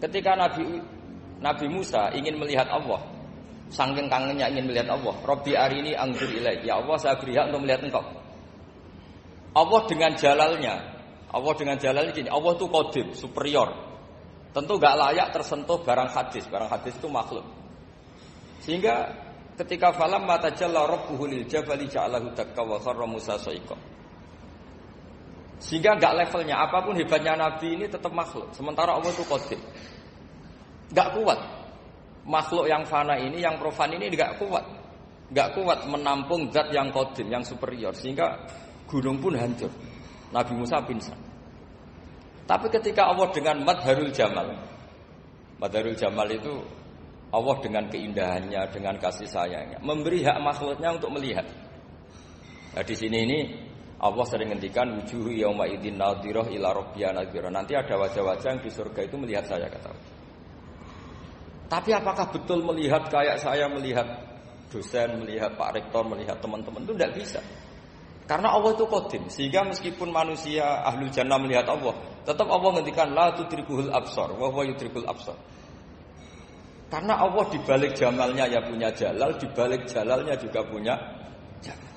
Ketika Nabi Musa ingin melihat Allah, saking kangennya ingin melihat Allah, Rabbi arini anzur ilaik. Ya Allah, saya beri hak untuk melihat engkau. Allah dengan jalalnya gini, Allah itu qadim, superior. Tentu enggak layak tersentuh barang hadis. Barang hadis itu makhluk. Sehingga ketika falam matajalla rabbuhu lil jabali ja'alahu dakka wa kharra Musa sa'iqa. Sehingga enggak levelnya, apapun hebatnya Nabi ini tetap makhluk. Sementara Allah itu qadim. Enggak kuat. Makhluk yang fana ini, yang profan ini enggak kuat. Enggak kuat menampung zat yang qadim, yang superior. Sehingga gunung pun hancur. Nabi Musa pingsan. Tapi ketika Allah dengan Madharul Jamal itu Allah dengan keindahannya, dengan kasih sayangnya, memberi hak makhluknya untuk melihat. Nah di sini ini Allah sering ngendikan wujuhu yauma idzin nadhirah ila rabbiha nadhirah. Nanti ada wajah-wajah yang di surga itu melihat saya, kata Allah. Tapi apakah betul melihat kayak saya melihat dosen, melihat Pak Rektor, melihat teman-teman, itu tidak bisa. Karena Allah itu qadim, sehingga meskipun manusia ahlul jannah melihat Allah, tetap Allah ngendikan la tudrikuhul absar wa huwa yudrikul absar. Karena Allah di balik jamalnya ya punya jalal, di balik jalalnya juga punya jalal.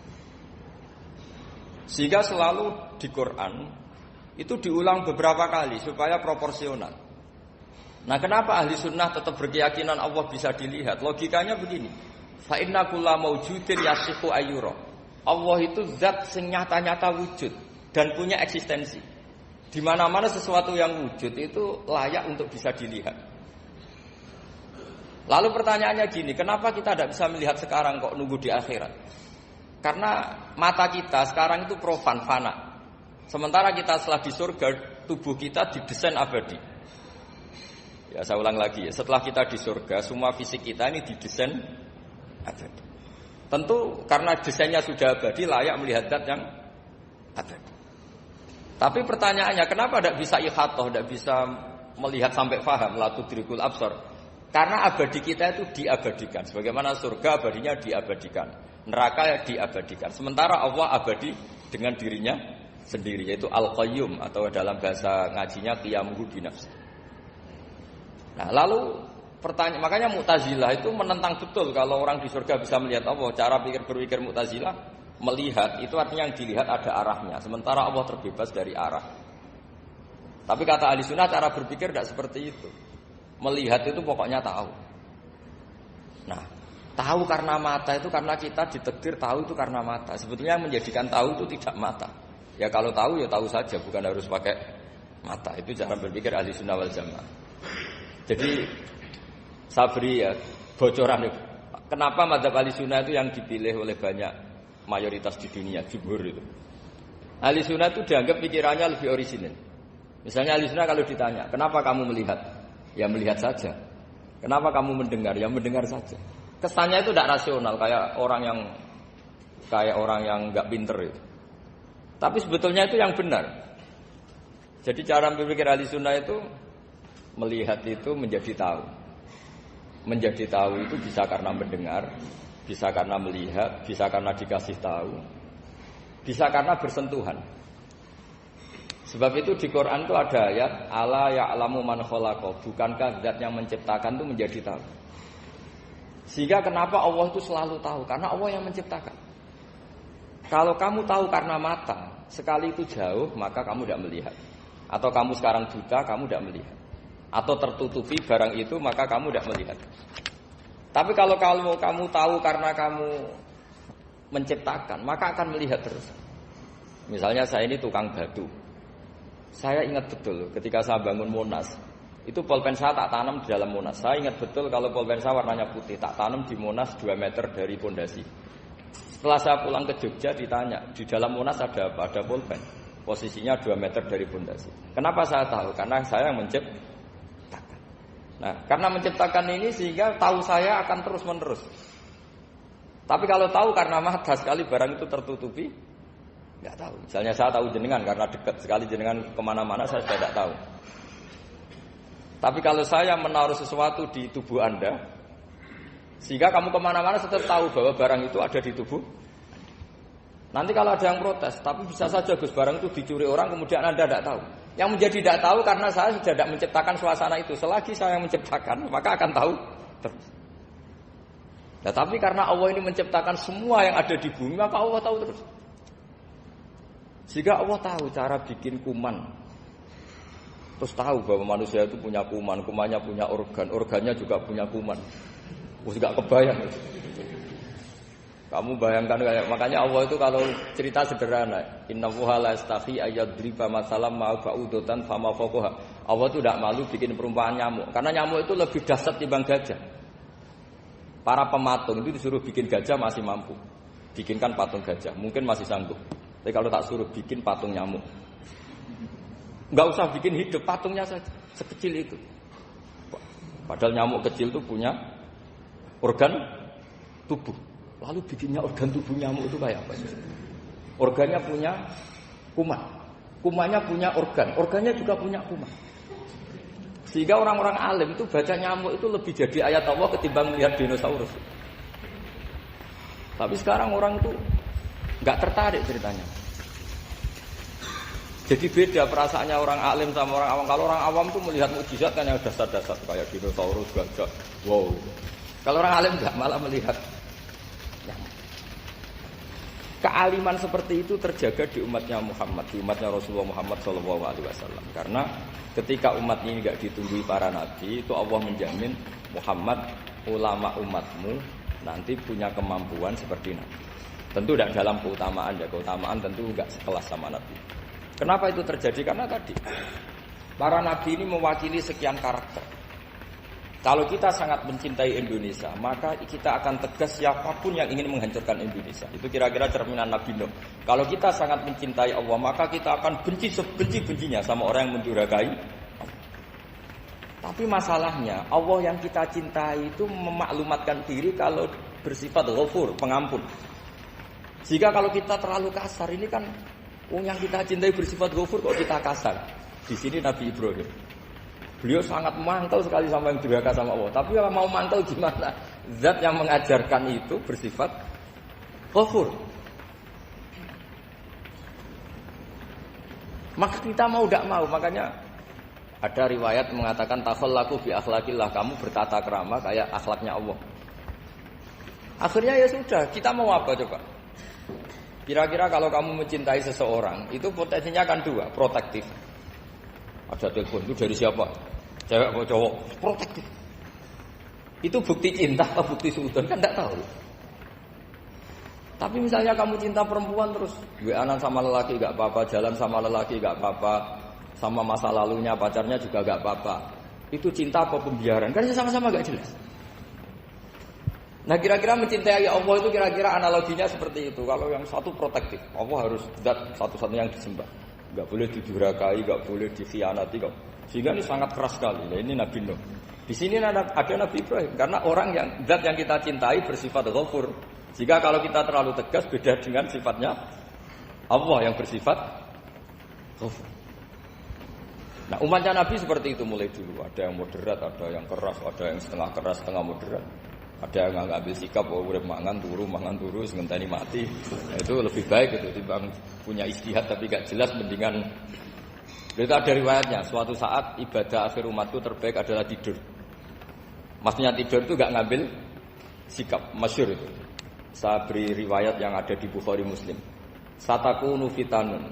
Sehingga selalu di Quran itu diulang beberapa kali supaya proporsional. Nah, kenapa ahli sunnah tetap berkeyakinan Allah bisa dilihat? Logikanya begini. Fa inna kulla maujudin yasihu ayyura. Allah itu zat sing nyata-nyata wujud dan punya eksistensi. Di mana-mana sesuatu yang wujud itu layak untuk bisa dilihat. Lalu pertanyaannya gini, kenapa kita tidak bisa melihat sekarang kok nunggu di akhirat? Karena mata kita sekarang itu profan, fana. Sementara kita setelah di surga, tubuh kita didesain abadi. Ya, saya ulang lagi ya, setelah kita di surga, semua fisik kita ini didesain abadi. Tentu karena desainnya sudah abadi, layak melihat zat yang abadi. Tapi pertanyaannya, kenapa tidak bisa ikhatah, tidak bisa melihat sampai faham la tudrikul absar? Karena abadi kita itu diabadikan. Sebagaimana surga abadinya diabadikan, neraka diabadikan. Sementara Allah abadi dengan dirinya sendiri, yaitu Al-Qayyum, atau dalam bahasa ngajinya qiyamuhu binafsi. Nah, lalu makanya Mu'tazilah itu menentang betul kalau orang di surga bisa melihat Allah. Cara berpikir Mu'tazilah, melihat itu artinya yang dilihat ada arahnya, sementara Allah terbebas dari arah. Tapi kata ahli sunnah, cara berpikir tidak seperti itu. Melihat itu pokoknya tahu. Nah, tahu karena mata itu karena kita ditakdir tahu itu karena mata. Sebetulnya yang menjadikan tahu itu tidak mata. Ya kalau tahu ya tahu saja, bukan harus pakai mata. Itu cara berpikir ahli sunnah wal jamaah. Jadi saya beri ya bocoran. Kenapa madzhab ahli sunnah itu yang dipilih oleh banyak mayoritas di dunia, jumhur itu. Ahli sunnah itu dianggap pikirannya lebih orisinil. Misalnya ahli sunnah kalau ditanya, kenapa kamu melihat? Ya melihat saja. Kenapa kamu mendengar? Ya mendengar saja. Kesannya itu tidak rasional, kayak orang yang nggak pinter itu. Tapi sebetulnya itu yang benar. Jadi cara berpikir ahli sunnah itu melihat itu menjadi tahu. Menjadi tahu itu bisa karena mendengar, bisa karena melihat, bisa karena dikasih tahu, bisa karena bersentuhan. Sebab itu di Quran itu ada ayat ala ya'lamu man khalaqa, bukankah zat yang menciptakan itu menjadi tahu. Sehingga kenapa Allah itu selalu tahu? Karena Allah yang menciptakan. Kalau kamu tahu karena mata, sekali itu jauh, maka kamu tidak melihat. Atau kamu sekarang buta, kamu tidak melihat. Atau tertutupi barang itu, maka kamu tidak melihat. Tapi kalau kamu tahu karena kamu menciptakan, maka akan melihat terus. Misalnya saya ini tukang batu. Saya ingat betul ketika saya bangun Monas, itu polpen saya tak tanam di dalam Monas. Saya ingat betul kalau polpen saya warnanya putih, tak tanam di Monas 2 meter dari pondasi. Setelah saya pulang ke Jogja ditanya, di dalam Monas ada apa? Ada polpen. Posisinya 2 meter dari pondasi. Kenapa saya tahu? Karena saya yang menciptakan. Nah, karena menciptakan ini sehingga tahu saya akan terus menerus. Tapi kalau tahu karena mata, sekali barang itu tertutupi, nggak tahu. Misalnya saya tahu jenengan karena dekat sekali jenengan kemana-mana saya sudah tidak tahu. Tapi kalau saya menaruh sesuatu di tubuh Anda, sehingga kamu kemana-mana tetap tahu bahwa barang itu ada di tubuh. Nanti kalau ada yang protes, tapi bisa saja Gus barang itu dicuri orang kemudian Anda tidak tahu. Yang menjadi tidak tahu karena saya sudah tidak menciptakan suasana itu. Selagi saya yang menciptakan, maka akan tahu terus. Nah, tapi karena Allah ini menciptakan semua yang ada di bumi, maka Allah tahu terus. Sehingga Allah tahu cara bikin kuman. Terus tahu bahwa manusia itu punya kuman, kumannya punya organ, organnya juga punya kuman. Terus gak kebayang. Kamu bayangkan kayak makanya Allah itu kalau cerita sederhana, innallaha la yastahi ayyadriba masalam ma ba'udatan fama fawqaha. Allah itu tidak malu bikin perumpamaan nyamuk, karena nyamuk itu lebih dahsyat timbang gajah. Para pematung itu disuruh bikin gajah masih mampu. Bikinkan patung gajah, mungkin masih sanggup. Tapi kalau tak suruh bikin patung nyamuk, enggak usah bikin hidup, patungnya saja sekecil itu. Padahal nyamuk kecil itu punya organ tubuh. Lalu bikinnya organ tubuh nyamuk itu kayak apa? Organnya punya kuman. Kumannya punya organ. Organnya juga punya kuman. Sehingga orang-orang alim itu baca nyamuk itu lebih jadi ayat Allah ketimbang melihat dinosaurus. Tapi sekarang orang itu nggak tertarik ceritanya. Jadi beda perasaannya orang alim sama orang awam. Kalau orang awam tuh melihat mukjizat kan yang dasar-dasar kayak dinosaurus, gajah. Wow. Kalau orang alim nggak, malah melihat kealiman seperti itu terjaga di umatnya Muhammad, di umatnya Rasulullah Muhammad SAW. Karena ketika umat ini tidak ditunggui para nabi, itu Allah menjamin Muhammad, ulama umatmu nanti punya kemampuan seperti nabi. Tentu tidak dalam keutamaan, ya keutamaan tentu tidak sekelas sama nabi. Kenapa itu terjadi? Karena tadi para nabi ini mewakili sekian karakter. Kalau kita sangat mencintai Indonesia, maka kita akan tegas siapapun yang ingin menghancurkan Indonesia. Itu kira-kira cerminan Nabi Nuh. Kalau kita sangat mencintai Allah, maka kita akan benci sebenci-bencinya sama orang yang mendurhakai. Tapi masalahnya, Allah yang kita cintai itu memaklumatkan diri kalau bersifat Ghafur, pengampun. Jika kalau kita terlalu kasar, ini kan yang kita cintai bersifat Ghafur kok kita kasar. Di sini Nabi Ibrahim. Beliau sangat mangkel sekali sama yang durhaka sama Allah. Tapi kalau mau mangkel gimana? Zat yang mengajarkan itu bersifat Ghafur. Maka kita mau tidak mau, makanya ada riwayat mengatakan takhallaku bi akhlaqillah, kamu bertata krama kayak akhlaknya Allah. Akhirnya ya sudah, kita mau apa coba? Kira-kira kalau kamu mencintai seseorang, itu potensinya kan dua, protektif. Ada telepon, itu dari siapa? Cewek atau cowok? Protektif. Itu bukti cinta atau bukti suudon? Kan tidak tahu. Tapi misalnya kamu cinta perempuan terus WA-an sama lelaki gak apa-apa, jalan sama lelaki gak apa-apa, sama masa lalunya pacarnya juga gak apa-apa. Itu cinta apa pembiaran? Kan sama-sama gak jelas. Nah kira-kira mencintai Allah itu kira-kira analoginya seperti itu. Kalau yang satu protektif, Allah harus zat satu-satunya yang disembah. Gak boleh didurhakai, gak boleh dikhianati, sehingga ini sangat keras sekali. Nah, ini Nabi Nuh. Di sini ada Nabi Ibrahim, karena orang yang zat yang kita cintai bersifat Ghafur. Jika kalau kita terlalu tegas, beda dengan sifatnya Allah yang bersifat Ghafur. Nah umatnya Nabi seperti itu mulai dulu. Ada yang moderat, ada yang keras, ada yang setengah keras, setengah moderat. Ada yang ngambil sikap bahwa udah mangan turu, ngenteni mati. Nah, itu lebih baik itu timbang punya istihad tapi gak jelas, mendingan. Itu ada riwayatnya. Suatu saat ibadah akhir umatku terbaik adalah tidur. Maksudnya tidur itu gak ngambil sikap, masyhur itu. Saya beri riwayat yang ada di Bukhari Muslim. Satakunu fitanun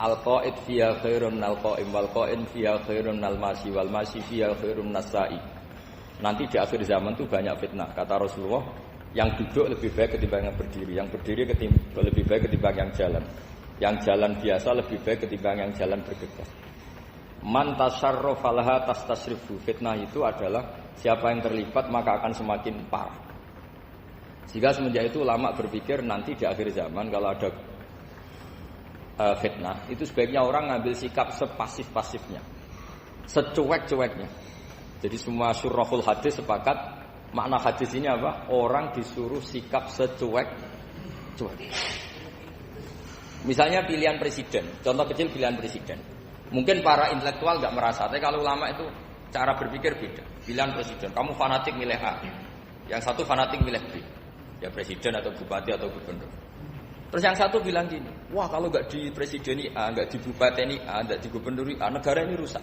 al-qa'id fiya khairun al-qa'im wal-qa'in fiya khairun al-masyi wal-masyi fiya khairun nas-sa'i. Nanti di akhir zaman itu banyak fitnah. Kata Rasulullah, yang duduk lebih baik ketimbang yang berdiri, yang berdiri lebih baik ketimbang yang jalan, yang jalan biasa lebih baik ketimbang yang jalan bergegas. Man tasarrafa laha tastasrifu. Fitnah itu adalah siapa yang terlibat maka akan semakin parah. Sehingga semenjak itu ulama berpikir nanti di akhir zaman kalau ada fitnah, itu sebaiknya orang ngambil sikap sepasif-pasifnya, secuek-cueknya. Jadi semua syurahul hadis sepakat makna hadis ini apa? Orang disuruh sikap secuek-cuek. Misalnya pilihan presiden, contoh kecil pilihan presiden. Mungkin para intelektual nggak merasa, tapi kalau ulama itu cara berpikir beda. Pilihan presiden, kamu fanatik milih A, yang satu fanatik milih B, ya presiden atau bupati atau gubernur. Terus yang satu bilang gini, wah kalau nggak di presiden A, nggak di bupati A, nggak di gubernur A, negara ini rusak.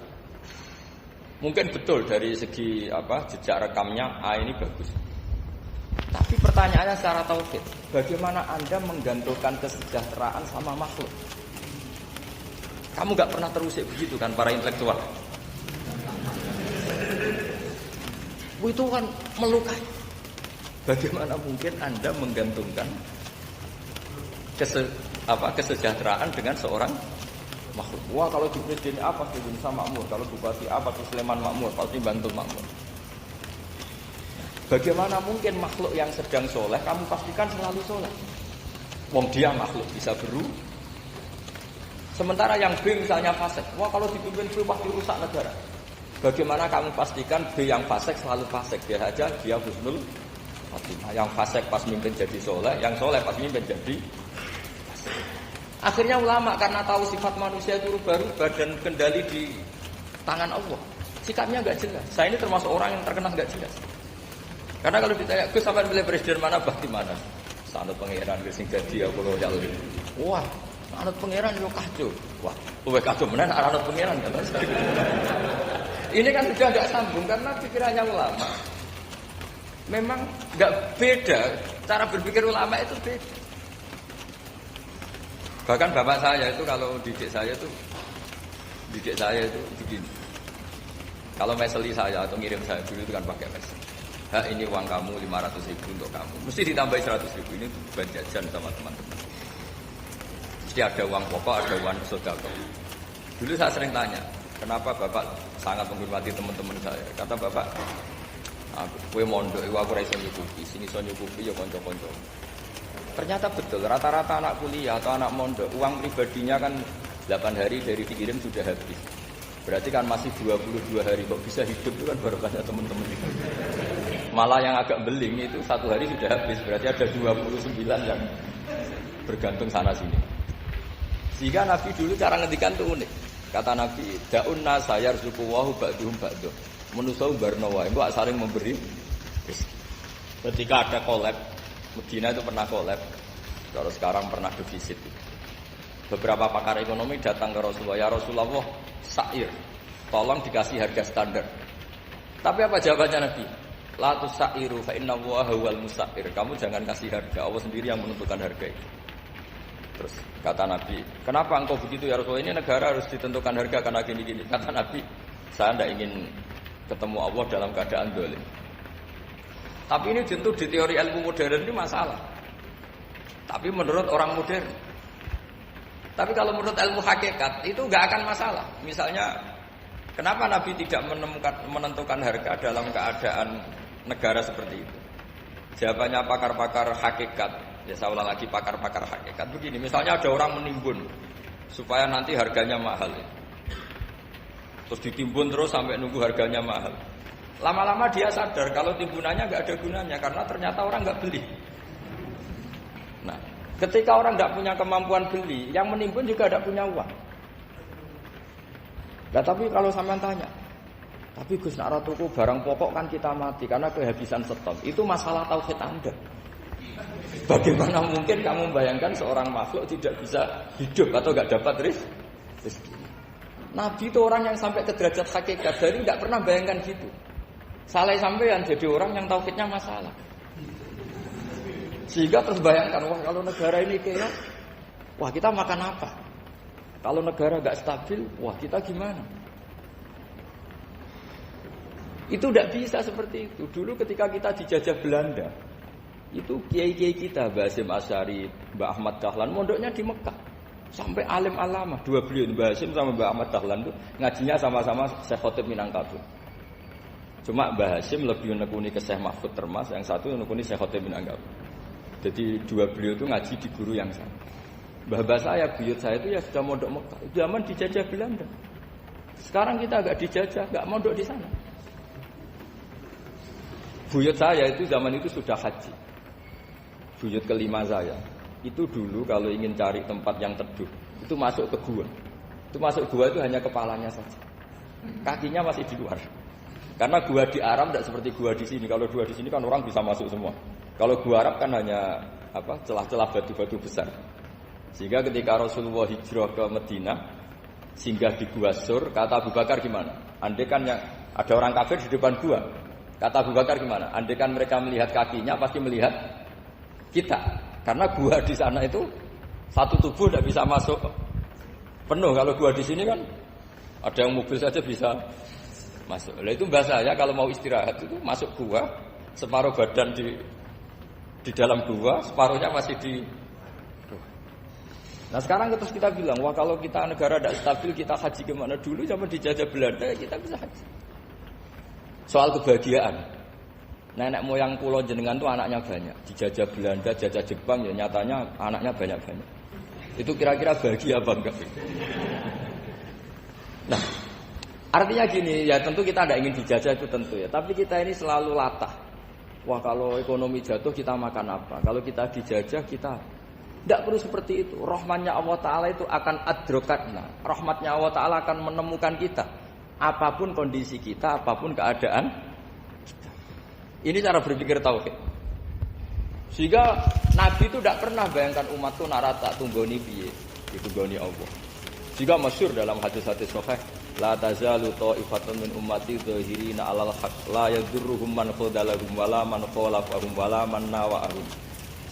Mungkin betul dari segi jejak rekamnya A ini bagus. Tapi pertanyaannya secara tauhid, bagaimana Anda menggantungkan kesejahteraan sama makhluk? Kamu nggak pernah terusik begitu kan para intelektual? Itu kan melukai. Bagaimana mungkin Anda menggantungkan kesejahteraan dengan seorang makhluk? Wah kalau di presiden A pasti bisa makmur, kalau bupati A pasti Sleman makmur, pasti Bantul makmur. Bagaimana mungkin makhluk yang sedang soleh kamu pastikan selalu soleh? Wong dia makhluk bisa berubah. Sementara yang B misalnya fasik, wah kalau dipimpin B pasti rusak negara. Bagaimana kamu pastikan B yang fasik selalu fasik? Dia aja dia husnul khotimah. Yang fasik pas mimpin jadi soleh, yang soleh pas mimpin jadi fasik. Akhirnya ulama karena tahu sifat manusia itu rubah-rubah dan kendali di tangan Allah, sikapnya nggak jelas. Saya ini termasuk orang yang terkenal nggak jelas. Karena kalau ditanya, Gus sampai pilih presiden mana, bakti mana? Sanut pangeran, sing jadi aku loh jalur. Wah, sanut pangeran yo kacau. Wah, luwe kacau benar sanut pangeran kan. Ini kan sudah nggak sambung karena pikirannya ulama. Memang nggak beda, cara berpikir ulama itu beda. Bahkan bapak saya itu kalau didik saya itu begini. Kalau meseli saya atau ngirim saya dulu itu kan pakai mesel. Ini uang kamu 500.000 untuk kamu. Mesti ditambah 100.000 ini buat jajan sama teman-teman. Mesti ada uang pokok, ada uang sodako. Dulu saya sering tanya, kenapa bapak sangat menghormati teman-teman saya? Kata bapak, kue mondok, aku raiso nyukupi, sini so nyukupi ya konco-konco. Ternyata betul, rata-rata anak kuliah atau anak mondok, uang pribadinya kan 8 hari dari dikirim sudah habis. Berarti kan masih 22 hari kok bisa hidup itu kan baru banyak teman-teman itu. Malah yang agak beling itu 1 hari sudah habis, berarti ada 29 yang bergantung sana sini. Sehingga Nabi dulu cara ngendikan itu unik. Kata Nabi, da'un nasa yarzuqu wahu ba'duhum ba'duh. Manusa barno wae, mbok saling memberi. Ketika ada collab, Medina itu pernah collab. Kalau sekarang pernah defisit. Beberapa pakar ekonomi datang ke Rasulullah, ya Rasulullah, sa'ir, tolong dikasih harga standar. Tapi apa jawabannya Nabi? La tusairu fa inna Allaha huwal musair. Kamu jangan kasih harga, Allah sendiri yang menentukan harga itu. Terus kata Nabi, kenapa engkau begitu ya Rasulullah? Ini negara harus ditentukan harga karena gini-gini. Kata Nabi, saya tidak ingin ketemu Allah dalam keadaan dolim. Tapi ini tentu di teori ilmu modern ini masalah. Tapi menurut orang modern. Tapi kalau menurut ilmu hakikat itu nggak akan masalah. Misalnya, kenapa Nabi tidak menentukan harga dalam keadaan negara seperti itu? Jawabannya pakar-pakar hakikat. Ya saya ulang lagi pakar-pakar hakikat. Begini, misalnya ada orang menimbun supaya nanti harganya mahal. Terus ditimbun terus sampai nunggu harganya mahal. Lama-lama dia sadar kalau timbunannya nggak ada gunanya karena ternyata orang nggak beli. Nah, ketika orang nggak punya kemampuan beli, yang menimbun juga tidak punya uang. Nah, tapi kalau sampean tanya, tapi Gus nak tuku barang pokok kan kita mati karena kehabisan stok. Itu masalah tauhid Anda. Bagaimana mungkin kamu membayangkan seorang makhluk tidak bisa hidup atau nggak dapat rezeki? Nabi itu orang yang sampai ke derajat hakikat, dari nggak pernah bayangkan gitu. Saleh sampean jadi orang yang tauhidnya masalah. Sehingga terus bayangkan, wah kalau negara ini kayak, wah kita makan apa? Kalau negara nggak stabil, wah kita gimana? Itu tidak bisa seperti itu. Dulu ketika kita dijajah Belanda, itu kiai-kiai kita, Mbah Hasyim Asy'ari, Mbah Ahmad Dahlan, mondoknya di Mekah. Sampai alim alamah, dua beliau, Mbah Hasyim sama Mbah Ahmad Dahlan itu ngajinya sama-sama Syekh Khotib Minangkabau. Cuma Mbah Hasyim lebih menekuni ke Syekh Mahfud Termas, yang satu menekuni Syekh Khotib Minangkabau. Jadi dua beliau itu ngaji di guru yang sama. Mbah saya, buyut saya itu ya sudah mondok Mekah. Zaman dijajah Belanda. Sekarang kita agak dijajah, enggak mondok di sana. Buyut saya itu zaman itu sudah haji. Buyut kelima saya. Itu dulu kalau ingin cari tempat yang teduh, itu masuk ke gua. Itu masuk gua itu hanya kepalanya saja. Kakinya masih di luar. Karena gua di Arab tidak seperti gua di sini. Kalau gua di sini kan orang bisa masuk semua. Kalau gua Arab kan hanya celah-celah batu-batu besar. Sehingga ketika Rasulullah hijrah ke Madinah, singgah di Gua Sur, kata Abu Bakar gimana? Andai kan yang ada orang kafir di depan gua, kata Abu Bakar gimana? Andai kan mereka melihat kakinya, pasti melihat kita. Karena gua di sana itu satu tubuh tidak bisa masuk penuh. Kalau gua di sini kan ada yang mobil saja bisa masuk. Nah itu bahasa ya kalau mau istirahat itu masuk gua, separuh badan di dalam gua, separuhnya masih di. Nah sekarang terus kita bilang, wah kalau kita negara tidak stabil kita haji kemana dulu? Zaman dijajah Belanda ya kita bisa haji. Soal kebahagiaan, nenek moyang pulau jenengan tuh anaknya banyak. Dijajah Belanda, jajah Jepang ya nyatanya anaknya banyak-banyak. Itu kira-kira bahagia apa enggak? Nah, artinya gini, ya tentu kita tidak ingin dijajah itu tentu ya. Tapi kita ini selalu latah. Wah kalau ekonomi jatuh kita makan apa? Kalau kita dijajah kita tidak perlu seperti itu. Rahmatnya Allah Ta'ala itu akan adrokatna. Rahmatnya Allah Ta'ala akan menemukan kita. Apapun kondisi kita, apapun keadaan kita. Ini cara berpikir tauhid. Sehingga Nabi itu tidak pernah bayangkan umat itu narata tunggoni piye, ditunggoni Allah. Sehingga masyhur dalam hadis-hadis sahih, la tazalu ta'ifatun min ummati dzahirina 'alal haqq la yadurruhum man khadalahum wala man khalafahum wala man nawa'ahum.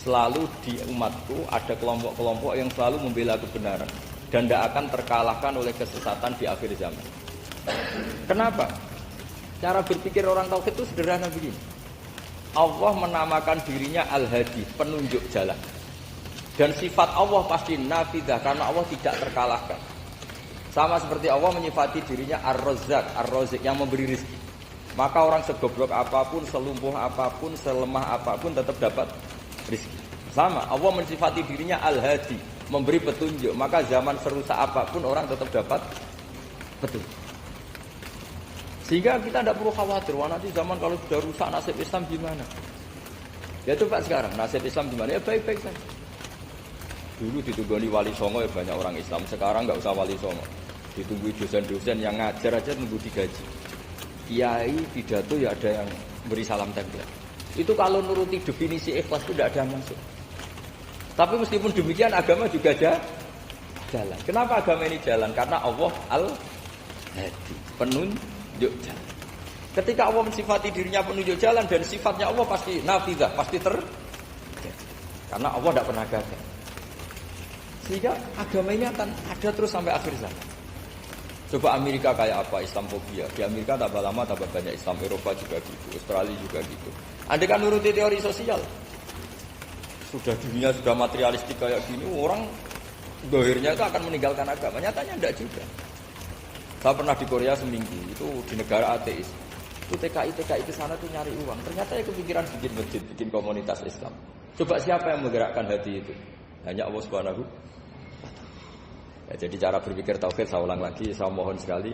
Selalu di umatku ada kelompok-kelompok yang selalu membela kebenaran dan tidak akan terkalahkan oleh kesesatan di akhir zaman. Kenapa? Cara berpikir orang tauhid itu sederhana begini. Allah menamakan dirinya Al-Hadi, penunjuk jalan. Dan sifat Allah pasti nafidah karena Allah tidak terkalahkan. Sama seperti Allah menyifati dirinya Ar-Razzaq, Ar-Razik yang memberi rezeki. Maka orang segoblok apapun, selumpuh apapun, selemah apapun tetap dapat rezeki. Sama, Allah mensifati dirinya Al-Hadi, memberi petunjuk. Maka zaman serusak apapun orang tetap dapat petunjuk. Sehingga kita tidak perlu khawatir, wah nanti zaman kalau sudah rusak nasib Islam gimana? Ya coba sekarang nasib Islam gimana? Ya baik-baik saja. Dulu ditunggoni wali songo ya banyak orang Islam. Sekarang nggak usah wali songo, ditunggu dosen-dosen yang ngajar aja nunggu digaji. Kiai pidato ya ada yang beri salam tempel. Itu kalau nuruti definisi ikhlas itu tidak ada yang masuk. Tapi meskipun demikian agama juga jalan. Kenapa agama ini jalan? Karena Allah Al-Hadi, penunjuk jalan. Ketika Allah mensifati dirinya penunjuk jalan dan sifatnya Allah pasti nafidah, pasti karena Allah tidak pernah gagal. Sehingga agama ini akan ada terus sampai akhir zaman. Coba Amerika kayak apa Islamophobia? Di Amerika tambah lama tambah banyak Islam, Eropa juga gitu, Australia juga gitu. Andai kan nuruti teori sosial, sudah dunia sudah materialistik kayak gini, orang dohirnya itu akan meninggalkan agama. Nyatanya tidak juga. Saya pernah di Korea seminggu, itu di negara ateis. Itu TKI ke sana tuh nyari uang. Ternyata ya kepikiran bikin masjid, bikin komunitas Islam. Coba siapa yang menggerakkan hati itu? Hanya Allah Subhanahu wa Ta'ala. Ya, jadi cara berpikir tauhid saya ulang lagi, saya mohon sekali